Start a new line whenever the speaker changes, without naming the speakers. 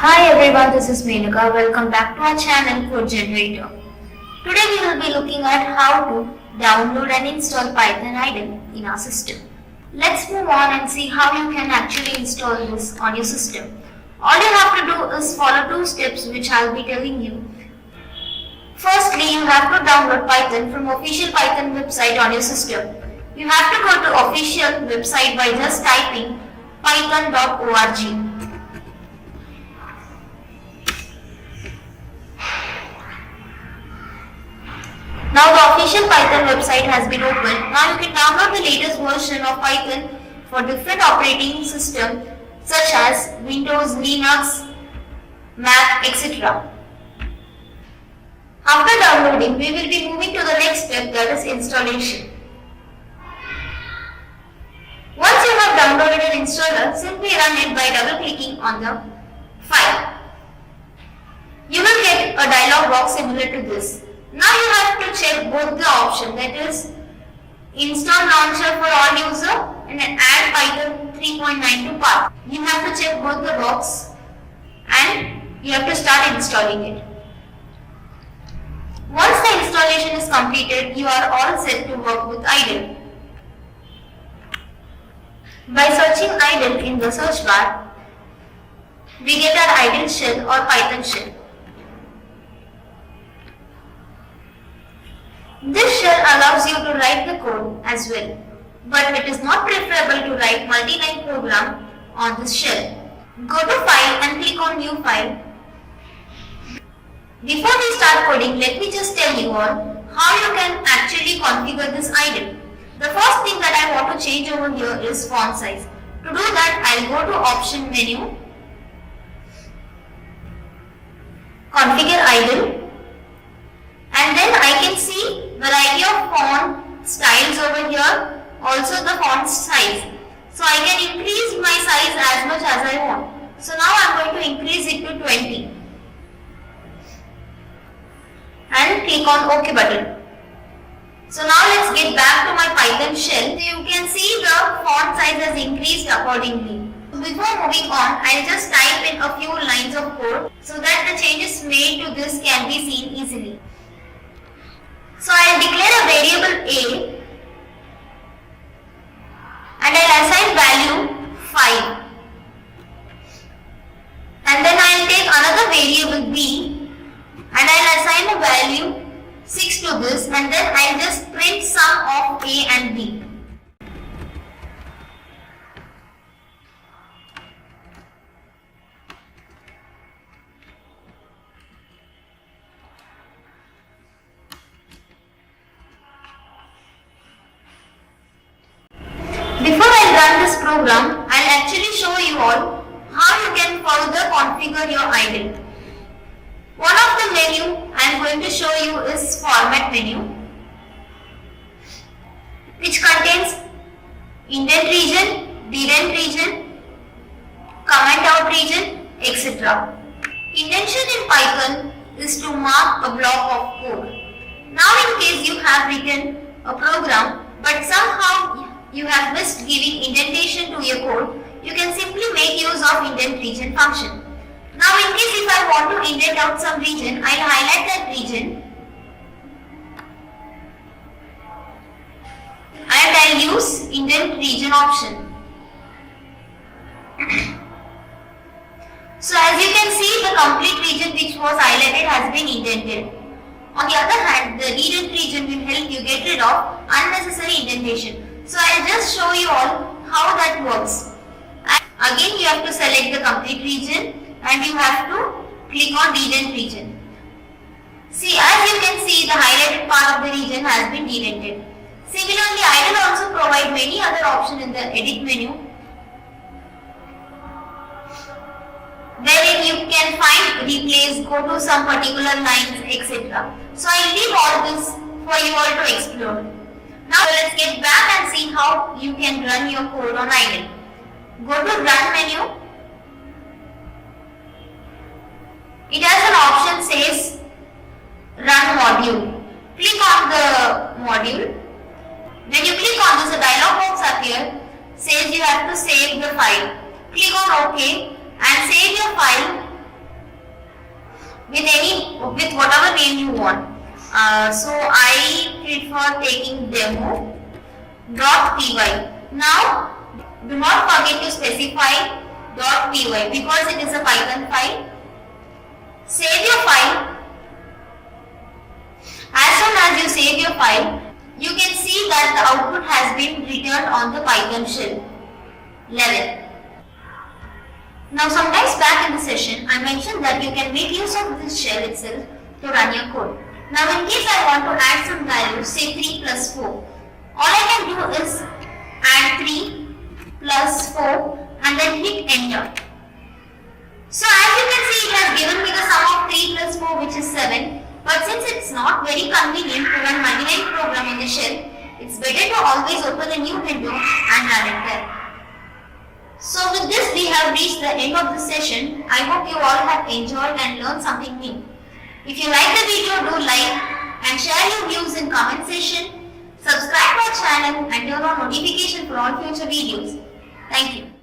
Hi everyone, this is Menaka. Welcome back to our channel Code Generator. Today we will be looking at how to download and install Python idle in our system. Let's move on and see how you can actually install this on your system. All you have to do is follow two steps which I will be telling you. Firstly, you have to download Python from official Python website on your system. You have to go to official website by just typing python.org. Now the official Python website has been opened. Now you can download the latest version of Python for different operating systems such as Windows, Linux, Mac, etc. After downloading, we will be moving to the next step, that is installation. Once you have downloaded an installer, simply run it by double-clicking on the file. You will get a dialog box similar to this. Now you have to check both the options, that is install launcher for all user and add Python 3.9 to path. You have to check both the box and you have to start installing it. Once the installation is completed, you are all set to work with idle. By searching idle in the search bar, we get our idle shell or Python shell. This shell allows you to write the code as well, but it is not preferable to write multi-line program on this shell. Go to File and click on New File. Before we start coding, let me just tell you all how you can actually configure this idle. The first thing that I want to change over here is font size. To do that, I'll go to Option menu, Configure idle, and then I can see variety of font styles over here, also the font size. So I can increase my size as much as I want. So now I am going to increase it to 20 and click on OK button. So now let's get back to my Python shell. So you can see the font size has increased accordingly. Before moving on, I'll just type in a few lines of code so that the changes made to this can be seen easily. So I'll declare a variable A and I'll assign value 5. And then I'll take another variable B and I'll assign a value 6 to this, and then I'll just print sum of A and B. Before I run this program, I'll actually show you all how you can further configure your idle. One of the menu I'm going to show you is Format menu, which contains indent region, dedent region, comment out region, etc. Indentation in Python is to mark a block of code. Now in case you have written a program but somehow you have missed giving indentation to your code, you can simply make use of indent region function. Now in case if I want to indent out some region, I'll highlight that region and I'll use indent region option. So as you can see, the complete region which was highlighted has been indented. On the other hand, the dedent region will help you get rid of unnecessary indentation. So I'll just show you all how that works. And again, you have to select the complete region and you have to click on dedent region. See, as you can see, the highlighted part of the region has been dedented. Similarly, I will also provide many other options in the edit menu, wherein you can find, replace, go to some particular lines, etc. So I leave all this for you all to explore. Now let's get back and see how you can run your code on idle. Go to Run menu. It has an option says Run module. Click on the module. When you click on this, a dialog box appears, says you have to save the file. Click on OK and save your file with whatever name you want. So I prefer taking demo.py. Now do not forget to specify .py because it is a Python file. Save your file. As soon as you save your file, you can see that the output has been returned on the Python shell level. Now sometimes back in the session, I mentioned that you can make use of this shell itself to run your code. Now in case I want to add some values, say 3 plus 4, all I can do is add 3 plus 4 and then hit enter. So as you can see, it has given me the sum of 3 plus 4, which is 7. But since it's not very convenient to run multi-line program in the shell, it's better to always open a new window and run it there. So with this we have reached the end of the session. I hope you all have enjoyed and learned something new. If you like the video, do like and share your views in comment section. Subscribe to our channel and turn on notification for all future videos. Thank you.